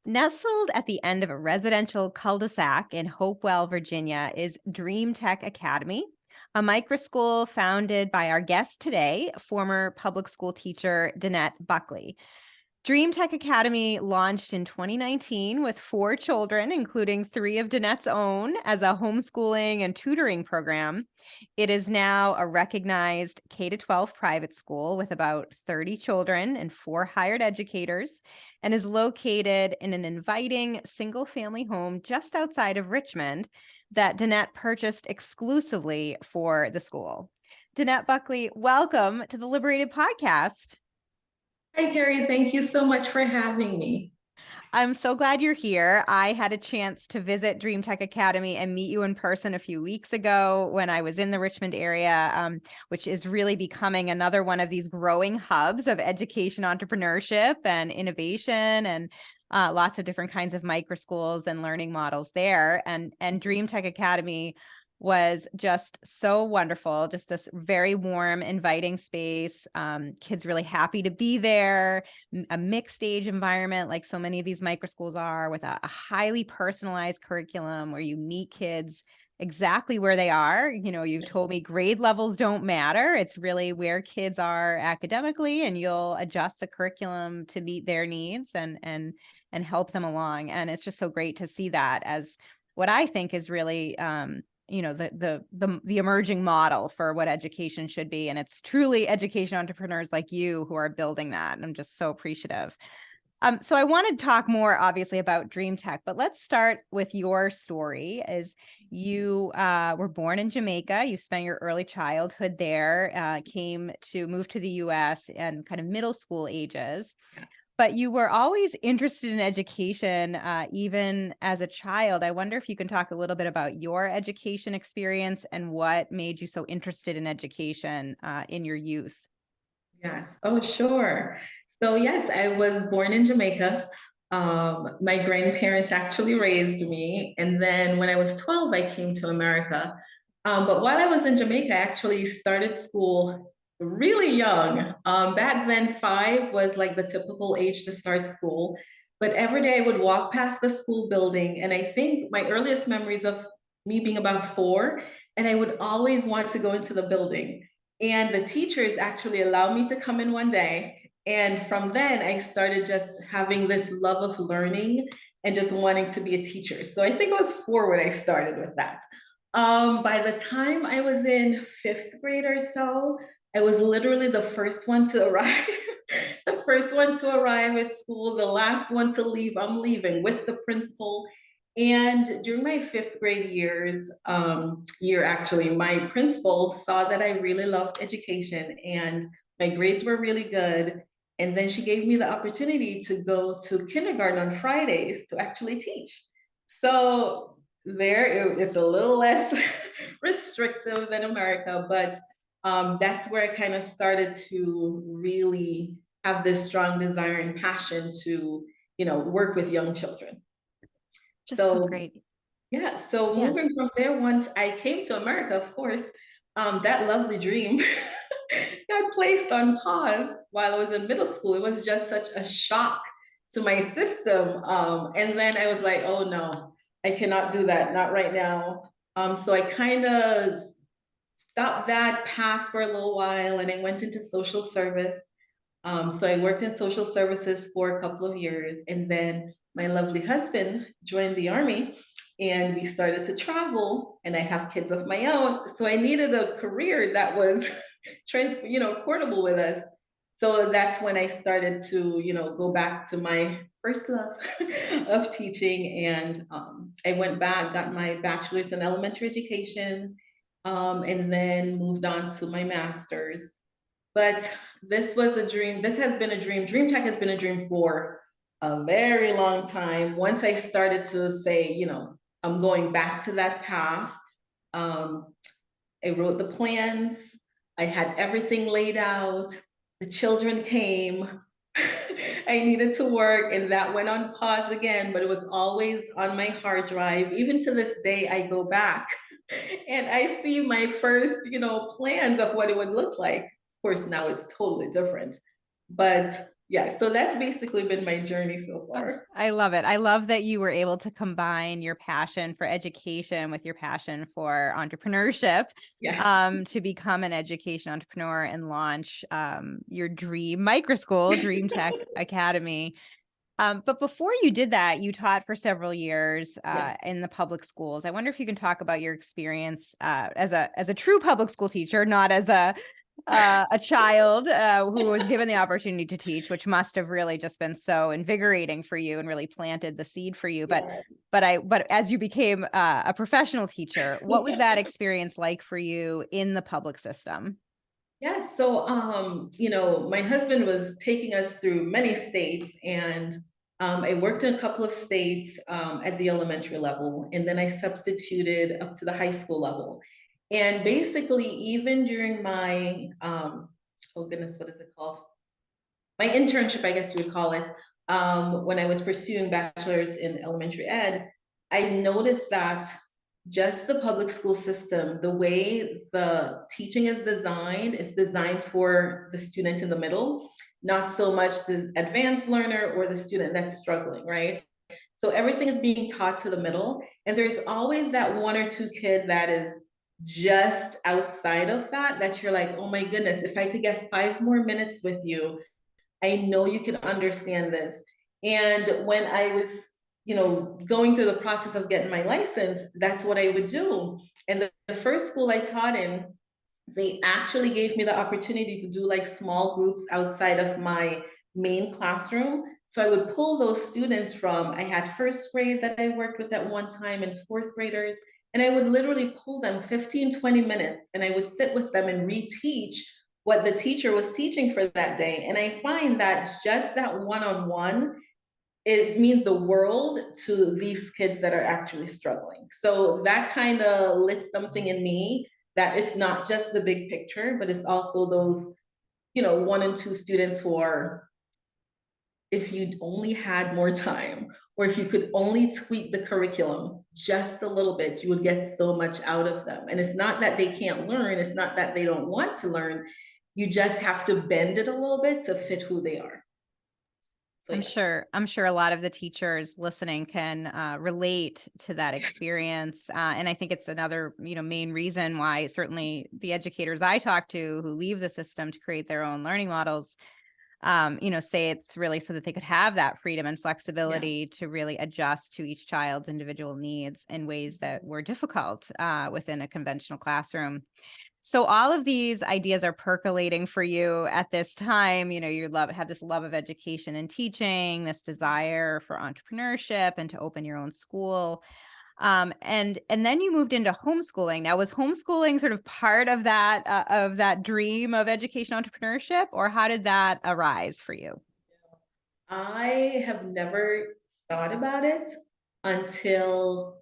Nestled at the end of a residential cul-de-sac in Hopewell, Virginia, is Dream Tech Academy, a microschool founded by our guest today, former public school teacher Danette Buckley. Dream Tech Academy launched in 2019 with 4 children, including 3 of Danette's own, as a homeschooling and tutoring program. It is now a recognized K-12 private school with about 30 children and 4 hired educators, and is located in an inviting single-family home just outside of Richmond that Danette purchased exclusively for the school. Danette Buckley, welcome to the Liberated Podcast. Hi, Carrie. Thank you so much for having me. I'm so glad you're here. I had a chance to visit Dream Tech Academy and meet you in person a few weeks ago when I was in the Richmond area, which is really becoming another one of these growing hubs of education, entrepreneurship, and innovation, and lots of different kinds of micro schools and learning models there. And Dream Tech Academy was just so wonderful, just this very warm, inviting space. Kids really happy to be there, a mixed age environment like so many of these micro schools are, with a highly personalized curriculum where you meet kids exactly where they are. You've told me grade levels don't matter. It's really where kids are academically, and you'll adjust the curriculum to meet their needs and help them along. And it's just so great to see that as what I think is really the emerging model for what education should be. And it's truly education entrepreneurs like you who are building that. And I'm just so appreciative. So I want to talk more, obviously, about Dream Tech, but let's start with your story. As you were born in Jamaica, you spent your early childhood there, moved to the US and kind of middle school ages. But you were always interested in education, even as a child. I wonder if you can talk a little bit about your education experience and what made you so interested in education in your youth. Yes. Oh, sure. So, yes, I was born in Jamaica. My grandparents actually raised me. And then when I was 12, I came to America. But while I was in Jamaica, I actually started school really young. Back then, 5 was like the typical age to start school. But every day I would walk past the school building. And I think my earliest memories of me being about 4, and I would always want to go into the building. And the teachers actually allowed me to come in one day. And from then, I started just having this love of learning and just wanting to be a teacher. So I think it was 4 when I started with that. By the time I was in 5th grade or so, I was literally the first one to arrive, the first one to arrive at school, the last one to leave. I'm leaving with the principal. And during my 5th grade year actually, my principal saw that I really loved education and my grades were really good. And then she gave me the opportunity to go to kindergarten on Fridays to actually teach. So it's a little less restrictive than America, but that's where I kind of started to really have this strong desire and passion to, work with young children. Just so So great. yeah, so Yeah. moving from there, once I came to America, of course, that lovely dream got placed on pause while I was in middle school. It was just such a shock to my system. And then I was like, oh no, I cannot do that, not right now. So I kind of stopped that path for a little while and I went into social service. So I worked in social services for a couple of years, and then my lovely husband joined the army, and we started to travel. And I have kids of my own, so I needed a career that was portable with us. So that's when I started to, go back to my first love of teaching, and I went back, got my bachelor's in elementary education, and then moved on to my master's. But this was a dream. This has been a dream. Dream Tech has been a dream for a very long time. Once I started to say, I'm going back to that path, um, I wrote the plans. I had everything laid out. The children came. I needed to work, and that went on pause again, but it was always on my hard drive. Even to this day, I go back and I see my first, plans of what it would look like. Of course, now it's totally different. But Yeah, so that's basically been my journey so far. I love it. I love that you were able to combine your passion for education with your passion for entrepreneurship, Yeah. to become an education entrepreneur and launch your dream micro school, Dream Tech Academy. But before you did that, you taught for several years Yes. in the public schools. I wonder if you can talk about your experience as a true public school teacher, not as a child who was given the opportunity to teach, which must have really just been so invigorating for you and really planted the seed for you. Yeah. But as you became a professional teacher, what was that experience like for you in the public system? Yes. So, my husband was taking us through many states, and I worked in a couple of states at the elementary level, and then I substituted up to the high school level. And basically, even during my, oh goodness, what is it called? My internship, I guess you would call it, when I was pursuing bachelor's in elementary ed, I noticed that just the public school system, the way the teaching is designed for the student in the middle, not so much the advanced learner or the student that's struggling, right? So everything is being taught to the middle, and there's always that one or two kid that is just outside of that, that you're like, oh my goodness, if I could get 5 more minutes with you, I know you can understand this. And when I was, going through the process of getting my license, that's what I would do. And the first school I taught in, they actually gave me the opportunity to do like small groups outside of my main classroom. So I would pull those students from, I had first grade that I worked with at one time and fourth graders, and I would literally pull them 15, 20 minutes and I would sit with them and reteach what the teacher was teaching for that day. And I find that just that one-on-one it means the world to these kids that are actually struggling. So that kind of lit something in me that it's not just the big picture, but it's also those, one and two students who are, if you'd only had more time, or if you could only tweak the curriculum just a little bit, you would get so much out of them. And it's not that they can't learn, it's not that they don't want to learn. You just have to bend it a little bit to fit who they are. So yeah. I'm sure a lot of the teachers listening can relate to that experience, and I think it's another main reason why certainly the educators I talk to who leave the system to create their own learning models, say it's really so that they could have that freedom and Yeah. flexibility to really adjust to each child's individual needs in ways that were difficult within a conventional classroom. So all of these ideas are percolating for you at this time. You have this love of education and teaching, this desire for entrepreneurship and to open your own school. And then you moved into homeschooling. Now, was homeschooling sort of part of that dream of education entrepreneurship, or how did that arise for you? I have never thought about it until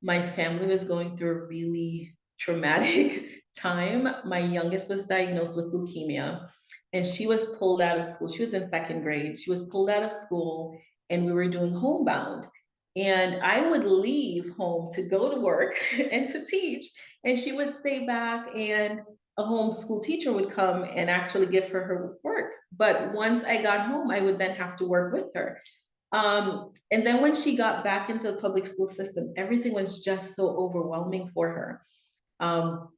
my family was going through a really traumatic time. My youngest was diagnosed with leukemia, and she was pulled out of school. She was in second grade. She was pulled out of school, and we were doing homebound. And I would leave home to go to work and to teach, and she would stay back, and a homeschool teacher would come and actually give her work. But once I got home, I would then have to work with her. And then when she got back into the public school system, everything was just so overwhelming for her.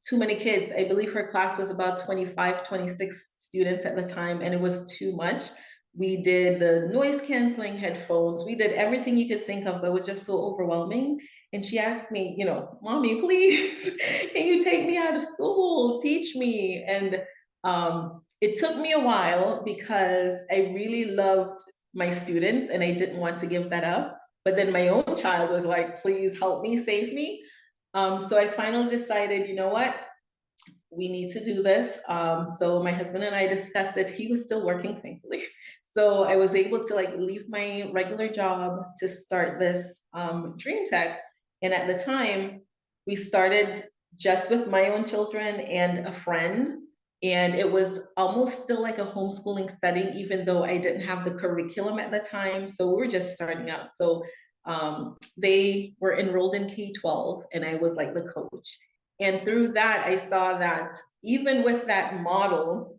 Too many kids. I believe her class was about 25, 26 students at the time, and it was too much. We did the noise canceling headphones. We did everything you could think of, but it was just so overwhelming. And she asked me, Mommy, please, can you take me out of school? Teach me. And it took me a while because I really loved my students and I didn't want to give that up. But then my own child was like, please help me, save me. So I finally decided, you know what? We need to do this. So my husband and I discussed it. He was still working, thankfully. So I was able to like leave my regular job to start this Dream Tech. And at the time, we started just with my own children and a friend. And it was almost still like a homeschooling setting, even though I didn't have the curriculum at the time. So we were just starting out. So they were enrolled in K-12, and I was like the coach. And through that, I saw that even with that model,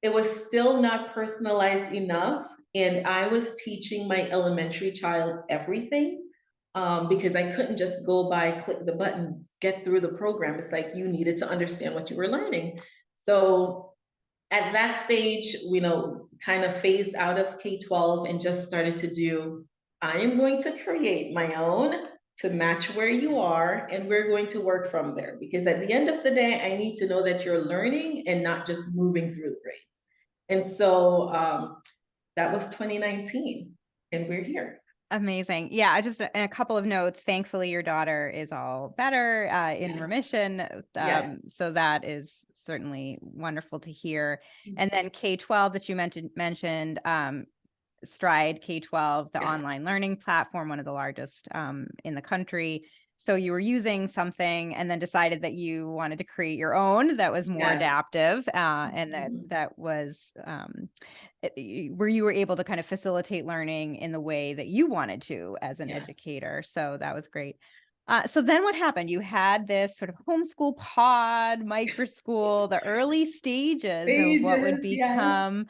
it was still not personalized enough. And I was teaching my elementary child everything, because I couldn't just go by, click the buttons, get through the program. It's like you needed to understand what you were learning. So at that stage, kind of phased out of K-12 and just started to do, I am going to create my own to match where you are, and we're going to work from there. Because at the end of the day, I need to know that you're learning and not just moving through the grades. And so that was 2019, and we're here. Amazing. Yeah, I just a couple of notes. Thankfully, your daughter is all better, in Yes, remission. yes. So that is certainly wonderful to hear. And then K-12 that you mentioned, Stride K-12, the Yes. online learning platform, one of the largest in the country. So you were using something and then decided that you wanted to create your own that was more Yes. adaptive, and Mhm. that was where you were able to kind of facilitate learning in the way that you wanted to as an Yes. educator. So that was great. So then what happened? You had this sort of homeschool pod, micro school, the early stages of what would Stages, yes. become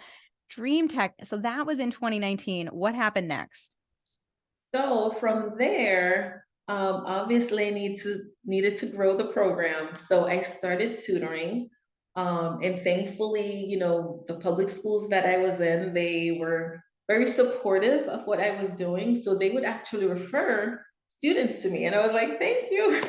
Dream Tech. So that was in 2019. What happened next? So from there, obviously needed to grow the program. So I started tutoring. And thankfully, the public schools that I was in, they were very supportive of what I was doing. So they would actually refer students to me. And I was like, thank you.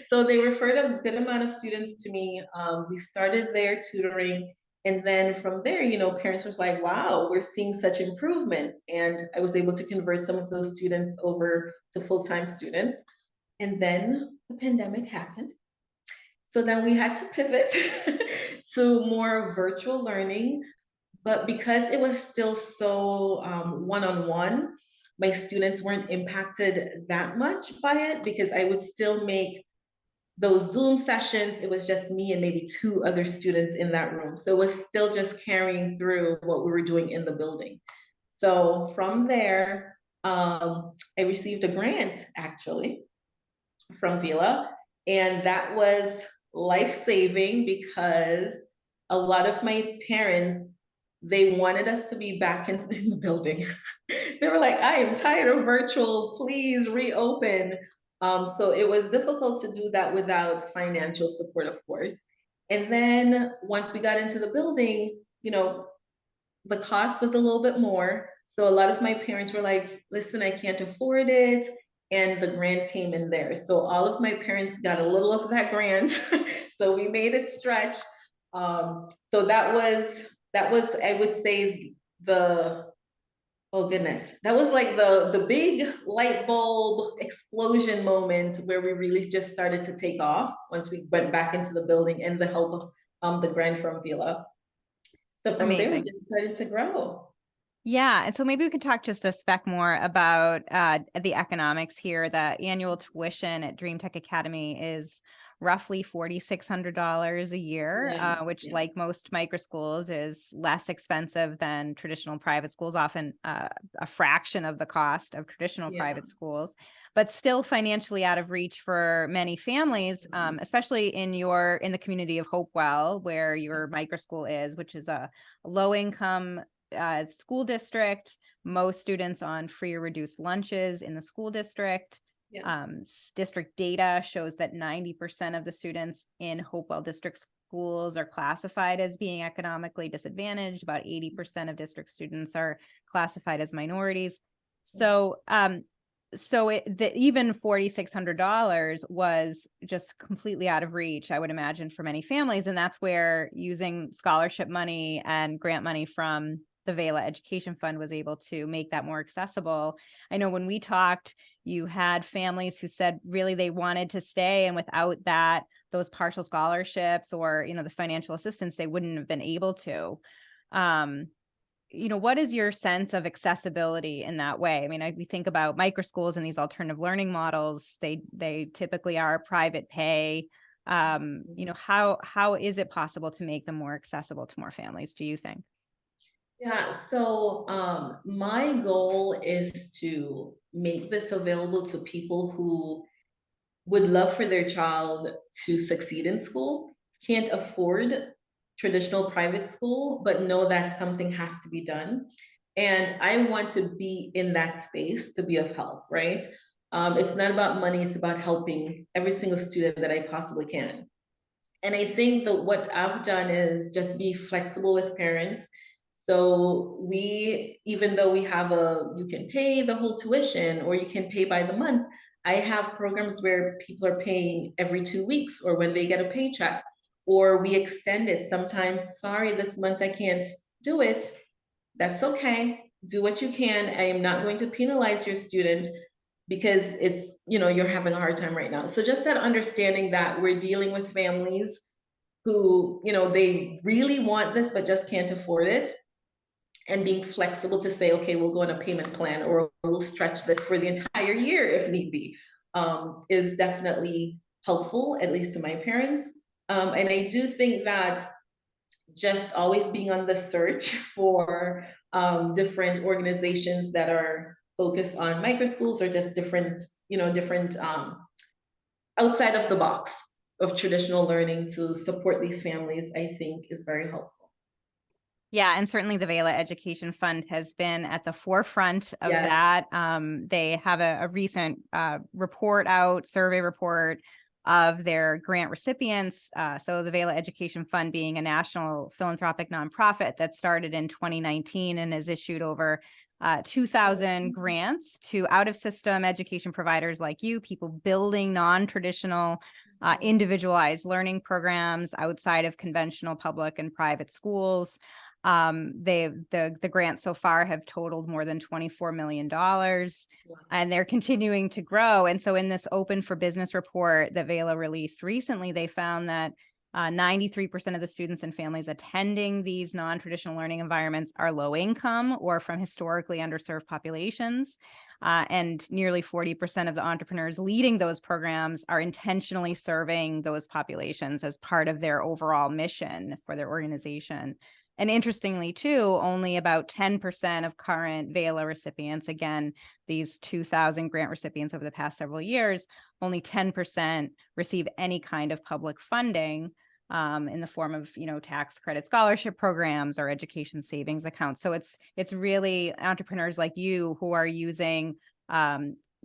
So they referred a good amount of students to me. We started there tutoring. And then from there, parents was like, wow, we're seeing such improvements. And I was able to convert some of those students over to full-time students. And then the pandemic happened. So then we had to pivot to more virtual learning. But because it was still so one-on-one, my students weren't impacted that much by it because I would still make those Zoom sessions, it was just me and maybe two other students in that room. So it was still just carrying through what we were doing in the building. So from there, I received a grant actually from Vila, and that was life saving because a lot of my parents, they wanted us to be back in the building. They were like, I am tired of virtual, please reopen. So it was difficult to do that without financial support, of course. And then once we got into the building, the cost was a little bit more. So a lot of my parents were like, listen, I can't afford it. And the grant came in there. So all of my parents got a little of that grant. So we made it stretch. So that was, I would say, the oh goodness, that was like the big light bulb explosion moment where we really just started to take off once we went back into the building and the help of the grant from Vila. So from there we Amazing. just started to grow. Yeah. And so maybe we could talk just a speck more about the economics here. The annual tuition at Dream Tech Academy is roughly $4,600 a year, Yes, which, yes. like most micro schools, is less expensive than traditional private schools, often a fraction of the cost of traditional Yeah. private schools, but still financially out of reach for many families, Mhm. especially in the community of Hopewell, where your micro school is, which is a low income school district, most students on free or reduced lunches in the school district. Yes. District data shows that 90% of the students in Hopewell district schools are classified as being economically disadvantaged. About 80% of district students are classified as minorities. So, even $4,600 was just completely out of reach, I would imagine, for many families. And that's where using scholarship money and grant money from the Vela Education Fund was able to make that more accessible. I know when we talked, you had families who said really they wanted to stay, and without those partial scholarships or, the financial assistance, they wouldn't have been able to. What is your sense of accessibility in that way? I mean, we think about micro schools and these alternative learning models. They typically are private pay. How is it possible to make them more accessible to more families, do you think? Yeah, so my goal is to make this available to people who would love for their child to succeed in school, can't afford traditional private school, but know that something has to be done. And I want to be in that space to be of help, right? It's not about money, it's about helping every single student that I possibly can. And I think that what I've done is just be flexible with parents. So we, even though we have you can pay the whole tuition or you can pay by the month, I have programs where people are paying every 2 weeks or when they get a paycheck, or we extend it. Sometimes, sorry, this month I can't do it. That's okay. Do what you can. I am not going to penalize your student because it's, you're having a hard time right now. So just that understanding that we're dealing with families who, they really want this but just can't afford it, and being flexible to say, okay, we'll go on a payment plan or we'll stretch this for the entire year if need be, is definitely helpful, at least to my parents. And I do think that just always being on the search for different organizations that are focused on micro schools or just different outside of the box of traditional learning to support these families, I think is very helpful. Yeah, and certainly the Vela Education Fund has been at the forefront of Yes. that. They have a recent survey report of their grant recipients. So the Vela Education Fund being a national philanthropic nonprofit that started in 2019 and has issued over 2,000 grants to out-of-system education providers like you, people building non-traditional individualized learning programs outside of conventional public and private schools. The grants so far have totaled more than $24 million, and they're continuing to grow. And so in this Open for Business report that Vela released recently, they found that 93% of the students and families attending these non-traditional learning environments are low income or from historically underserved populations. And nearly 40% of the entrepreneurs leading those programs are intentionally serving those populations as part of their overall mission for their organization. And interestingly, too, only about 10% of current Vela recipients, again, these 2,000 grant recipients over the past several years, only 10% receive any kind of public funding in the form of, tax credit scholarship programs or education savings accounts. So it's really entrepreneurs like you who are using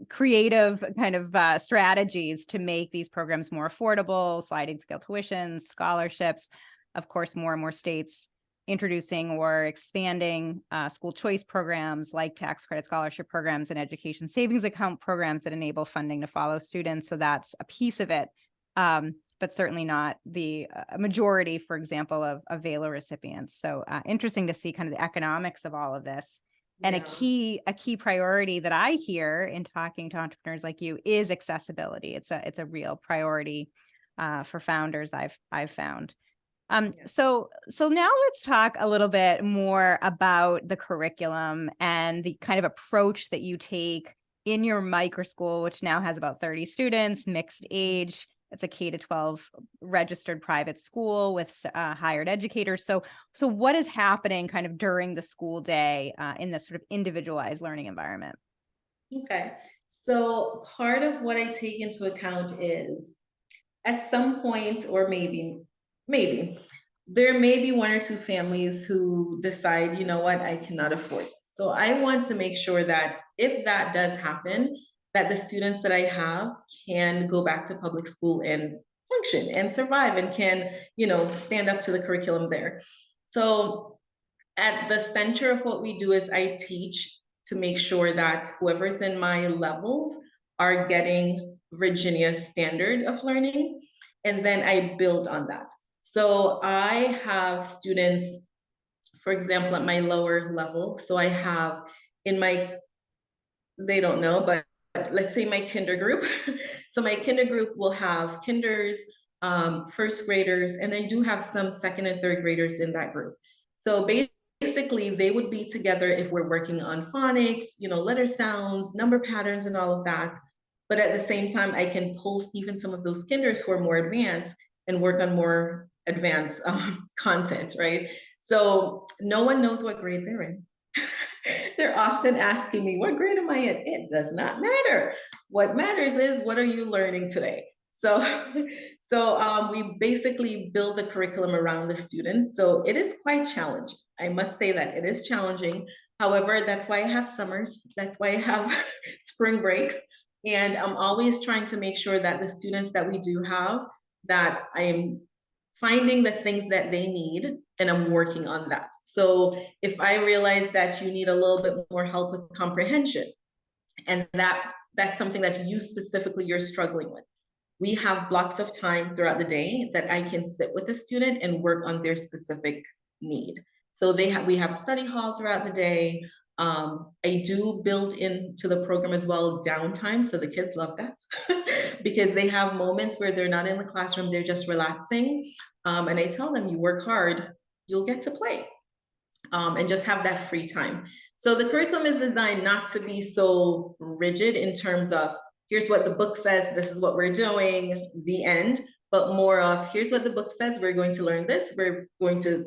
creative kind of strategies to make these programs more affordable, sliding scale tuitions, scholarships. Of course, more and more states introducing or expanding school choice programs like tax credit scholarship programs and education savings account programs that enable funding to follow students. So that's a piece of it, but certainly not the majority, for example, of Vela recipients. So interesting to see kind of the economics of all of this. And Yeah. a key priority that I hear in talking to entrepreneurs like you is accessibility. It's a real priority for founders I've found. So now let's talk a little bit more about the curriculum and the kind of approach that you take in your micro school, which now has about 30 students, mixed age. It's a K-12 registered private school with hired educators. So what is happening kind of during the school day in this sort of individualized learning environment? Okay. So part of what I take into account is at some point, or maybe, there may be one or two families who decide, you know what, I cannot afford it. So I want to make sure that if that does happen, that the students that I have can go back to public school and function and survive and can, stand up to the curriculum there. So at the center of what we do is I teach to make sure that whoever's in my levels are getting Virginia's standard of learning. And then I build on that. So I have students, for example, at my lower level. So I have in my, they don't know, but let's say my kinder group. So my kinder group will have kinders, first graders, and I do have some second and third graders in that group. So basically, they would be together if we're working on phonics, letter sounds, number patterns, and all of that. But at the same time, I can pull even some of those kinders who are more advanced and work on more advanced content, right? So no one knows what grade they're in. They're often asking me, what grade am I in? It does not matter. What matters is what are you learning today? So So we basically build the curriculum around the students. So it is quite challenging. I must say that it is challenging. However, that's why I have summers. That's why I have spring breaks. And I'm always trying to make sure that the students that we do have, that I'm finding the things that they need and I'm working on that. So if I realize that you need a little bit more help with comprehension, and that's something that you specifically you're struggling with, we have blocks of time throughout the day that I can sit with a student and work on their specific need. So we have study hall throughout the day. I do build into the program as well downtime, so the kids love that because they have moments where they're not in the classroom, they're just relaxing. And I tell them, you work hard, you'll get to play, and just have that free time. So the curriculum is designed not to be so rigid in terms of here's what the book says, this is what we're doing, the end, but more of here's what the book says, we're going to learn this, we're going to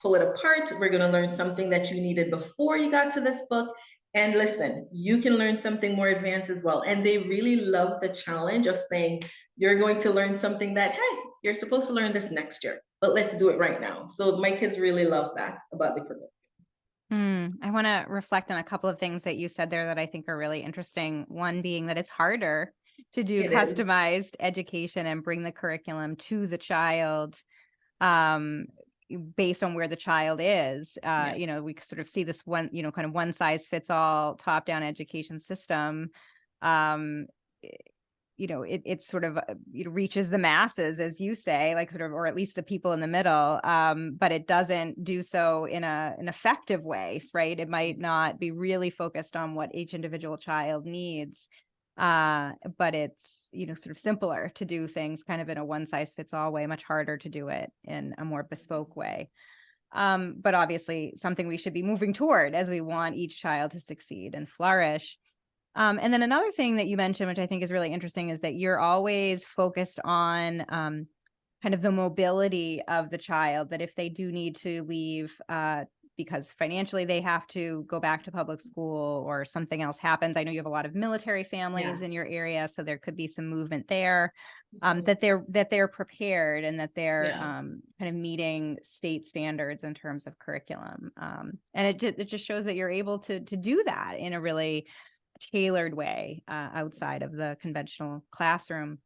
pull it apart, we're going to learn something that you needed before you got to this book. And listen, you can learn something more advanced as well. And they really love the challenge of saying, you're going to learn something that, hey, you're supposed to learn this next year, but let's do it right now. So my kids really love that about the curriculum. I want to reflect on a couple of things that you said there that I think are really interesting. One being that it's harder to do It is. customized education and bring the curriculum to the child, um, based on where the child is. Yeah. We sort of see this one, kind of one size fits all top down education system. Um, it sort of reaches the masses, as you say, like sort of, or at least the people in the middle, but it doesn't do so in an effective way, right? It might not be really focused on what each individual child needs, but it's sort of simpler to do things kind of in a one size fits all way, much harder to do it in a more bespoke way. But obviously something we should be moving toward as we want each child to succeed and flourish. And then another thing that you mentioned, which I think is really interesting, is that you're always focused on kind of the mobility of the child, that if they do need to leave because financially they have to go back to public school or something else happens. I know you have a lot of military families in your area, so there could be some movement there, that they're prepared and that they're kind of meeting state standards in terms of curriculum. And it just shows that you're able to do that in a really tailored way outside of the conventional classroom.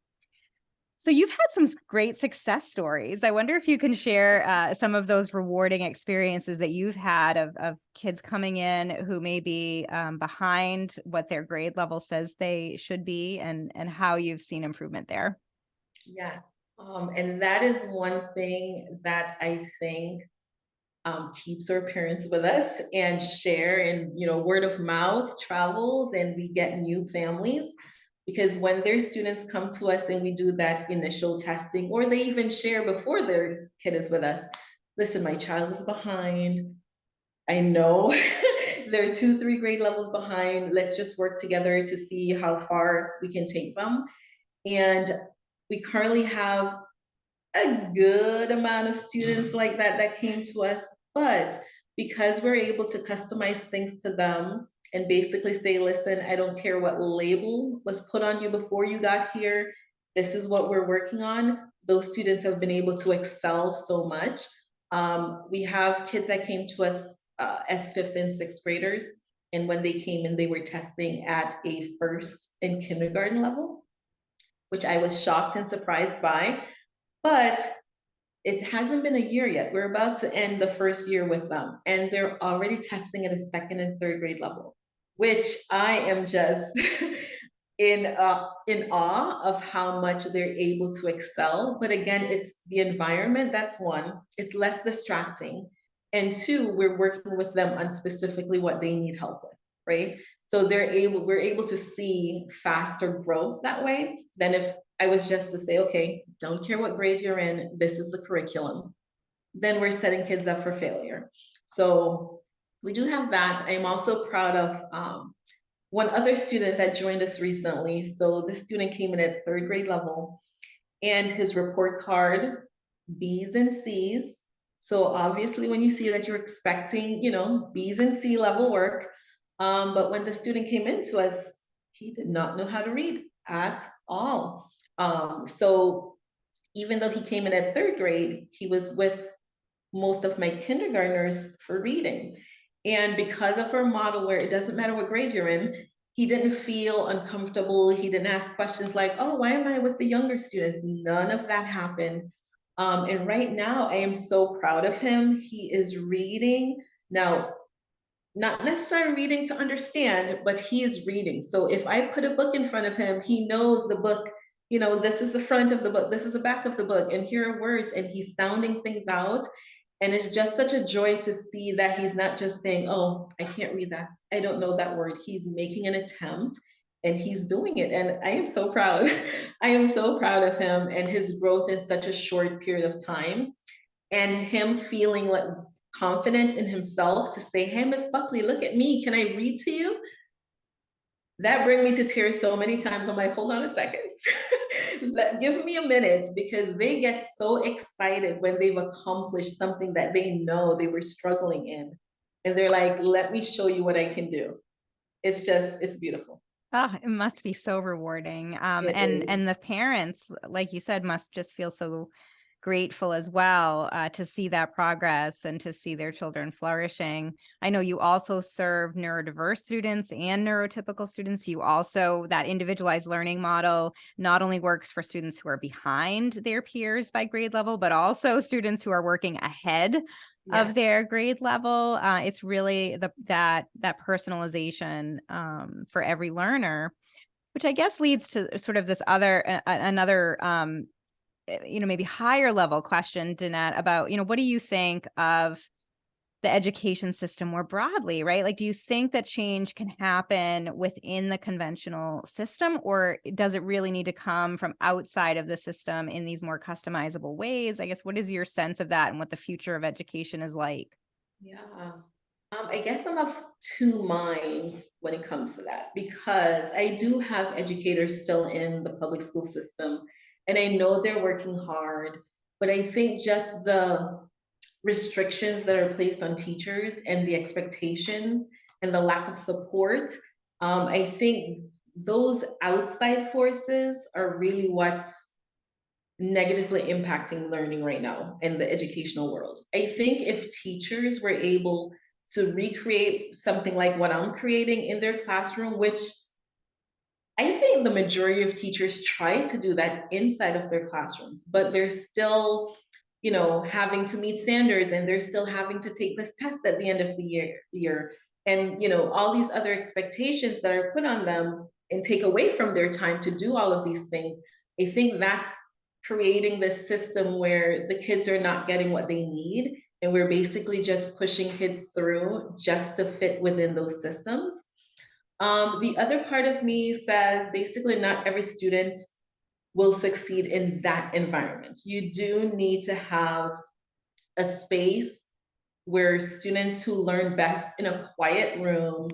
So you've had some great success stories. I wonder if you can share some of those rewarding experiences that you've had of kids coming in who may be behind what their grade level says they should be, and how you've seen improvement there. Yes. And that is one thing that I think keeps our parents with us and share, and word of mouth travels and we get new families, because when their students come to us and we do that initial testing, or they even share before their kid is with us, listen, my child is behind, I know they're 2, 3 grade levels behind, let's just work together to see how far we can take them. And we currently have a good amount of students like that came to us, but because we're able to customize things to them and basically say, listen, I don't care what label was put on you before you got here, this is what we're working on, those students have been able to excel so much. We have kids that came to us as 5th and 6th graders, and when they came in, they were testing at a first and kindergarten level, which I was shocked and surprised by. But it hasn't been a year yet. We're about to end the first year with them, and they're already testing at a 2nd and 3rd grade level, which I am just in awe of how much they're able to excel. But again, it's the environment. That's one. It's less distracting, and two, we're working with them on specifically what they need help with, right? So we're able to see faster growth that way than if I was just to say, okay, don't care what grade you're in, this is the curriculum. Then we're setting kids up for failure. So we do have that. I'm also proud of one other student that joined us recently. So this student came in at 3rd grade level, and his report card, B's and C's. So obviously when you see that, you're expecting, B's and C level work. But when the student came into us, he did not know how to read at all. So even though he came in at third grade, he was with most of my kindergartners for reading. And because of our model where it doesn't matter what grade you're in, he didn't feel uncomfortable. He didn't ask questions like, oh, why am I with the younger students? None of that happened. And right now, I am so proud of him. He is reading. Now, not necessarily reading to understand, but he is reading. So if I put a book in front of him, he knows the book, this is the front of the book, this is the back of the book, and here are words, and he's sounding things out. And it's just such a joy to see that he's not just saying, oh, I can't read that. I don't know that word. He's making an attempt and he's doing it. And I am so proud. I am so proud of him and his growth in such a short period of time and him feeling like confident in himself to say, hey, Miss Buckley, look at me. Can I read to you? That bring me to tears so many times. I'm like, hold on a second. Give me a minute because they get so excited when they've accomplished something that they know they were struggling in. And they're like, let me show you what I can do. It's beautiful. Oh, it must be so rewarding. It is. And the parents, like you said, must just feel so grateful as well to see that progress and to see their children flourishing. I know you also serve neurodiverse students and neurotypical students. You also, that individualized learning model not only works for students who are behind their peers by grade level, but also students who are working ahead of Yes. their grade level. It's really that personalization for every learner, which I guess leads to sort of this another maybe higher level question, Danette, about what do you think of the education system more broadly, right? Like, do you think that change can happen within the conventional system, or does it really need to come from outside of the system in these more customizable ways? I guess, what is your sense of that and what the future of education is like? Yeah. I guess I'm of two minds when it comes to that because I do have educators still in the public school system and I know they're working hard, but I think just the restrictions that are placed on teachers and the expectations and the lack of support, I think those outside forces are really what's negatively impacting learning right now in the educational world. I think if teachers were able to recreate something like what I'm creating in their classroom, which I think the majority of teachers try to do that inside of their classrooms, but they're still, having to meet standards and they're still having to take this test at the end of the year. And, all these other expectations that are put on them and take away from their time to do all of these things. I think that's creating this system where the kids are not getting what they need. And we're basically just pushing kids through just to fit within those systems. The other part of me says basically not every student will succeed in that environment. You do need to have a space where students who learn best in a quiet room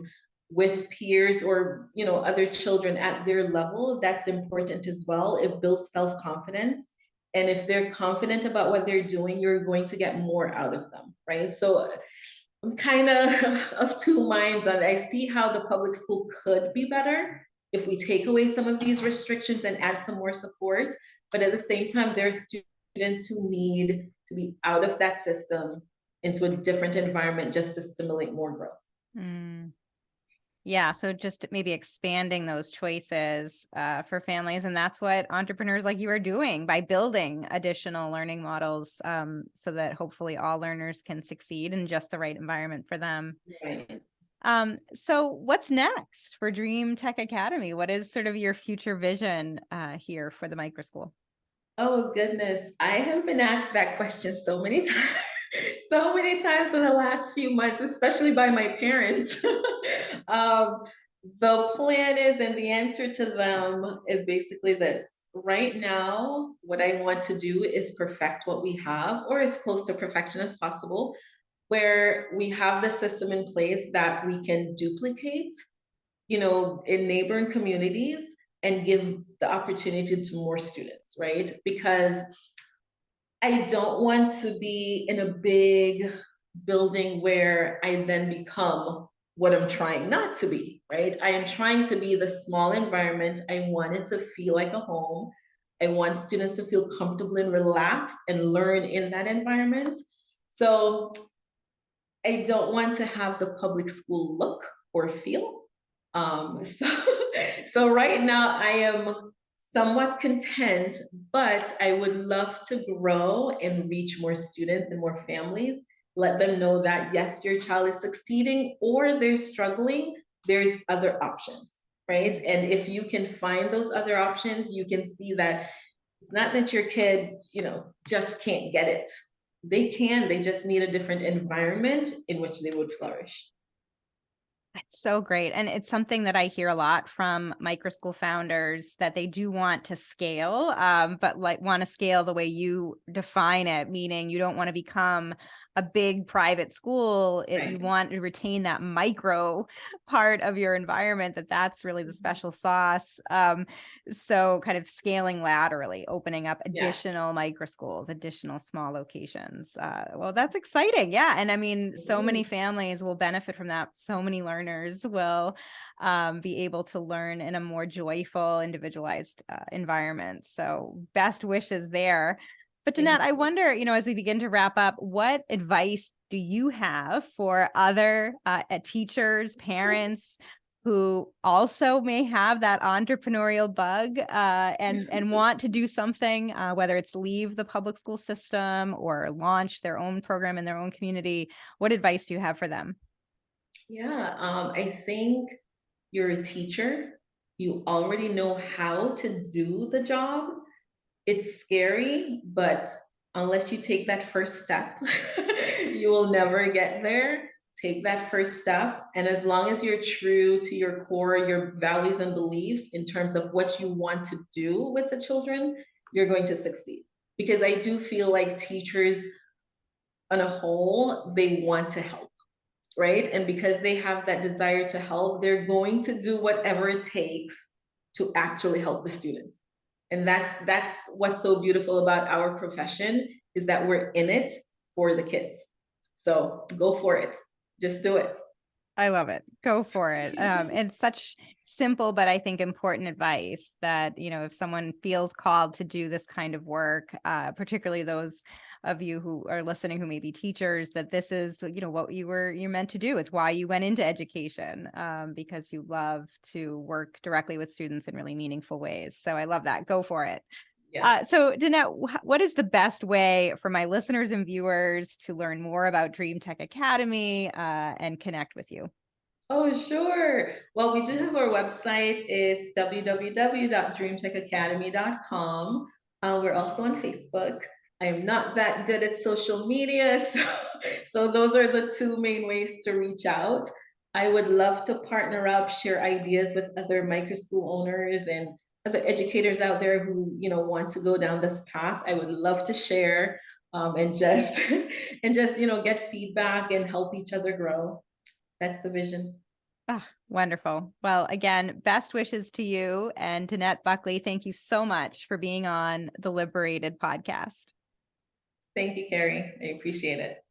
with peers or other children at their level, that's important as well. It builds self-confidence. And if they're confident about what they're doing, you're going to get more out of them, right? So I'm kind of two minds on it. I see how the public school could be better if we take away some of these restrictions and add some more support. But at the same time, there are students who need to be out of that system into a different environment just to stimulate more growth. Mm. Yeah, so just maybe expanding those choices for families, and that's what entrepreneurs like you are doing by building additional learning models, so that hopefully all learners can succeed in just the right environment for them. Right. So what's next for Dream Tech Academy? What is sort of your future vision here for the microschool? Oh goodness, I have been asked that question so many times, so many times in the last few months, especially by my parents. um, the plan is, and the answer to them is basically this. Right now, what I want to do is perfect what we have, or as close to perfection as possible, where we have the system in place that we can duplicate in neighboring communities and give the opportunity to more students, right? Because I don't want to be in a big building where I then become what I'm trying not to be, right? I am trying to be the small environment. I want it to feel like a home. I want students to feel comfortable and relaxed and learn in that environment. So I don't want to have the public school look or feel. So, so right now I am somewhat content, but I would love to grow and reach more students and more families. Let them know that yes, your child is succeeding or they're struggling. There's other options, right? And if you can find those other options, you can see that it's not that your kid, just can't get it. They can, they just need a different environment in which they would flourish. It's so great. And it's something that I hear a lot from microschool founders that they do want to scale, but like want to scale the way you define it, meaning you don't want to become a big private school. You Right. want to retain that micro part of your environment, that's really the Mhm. special sauce. So kind of scaling laterally, opening up Yes. additional micro schools, additional small locations. Well, that's exciting. Yeah. And I mean, It so many is. families will benefit from that. So many learners will be able to learn in a more joyful, individualized environment. So best wishes there. But Danette, Thank I you. wonder, as we begin to wrap up, what advice do you have for other teachers, parents who also may have that entrepreneurial bug and want to do something, whether it's leave the public school system or launch their own program in their own community? What advice do you have for them? Yeah, I think you're a teacher. You already know how to do the job. It's scary, but unless you take that first step, you will never get there. Take that first step. And as long as you're true to your core, your values and beliefs in terms of what you want to do with the children, you're going to succeed. Because I do feel like teachers on a whole, they want to help, right? And because they have that desire to help, they're going to do whatever it takes to actually help the students. And that's what's so beautiful about our profession is that we're in it for the kids. So go for it. Just do it. I love it. Go for it. And such simple, but I think important advice that, if someone feels called to do this kind of work, particularly those of you who are listening who may be teachers, that this is, what you're meant to do. It's why you went into education, because you love to work directly with students in really meaningful ways. So I love that. Go for it. Yes. So Danette, what is the best way for my listeners and viewers to learn more about Dream Tech Academy and connect with you? Oh, sure. Well, we do have our website. It's www.dreamtechacademy.com. We're also on Facebook. I am not that good at social media, so those are the two main ways to reach out. I would love to partner up, share ideas with other micro school owners and other educators out there who, want to go down this path. I would love to share and just and just, get feedback and help each other grow. That's the vision. Ah, wonderful. Well, again, best wishes to you and Danette Buckley. Thank you so much for being on the Liberated podcast. Thank you, Carrie. I appreciate it.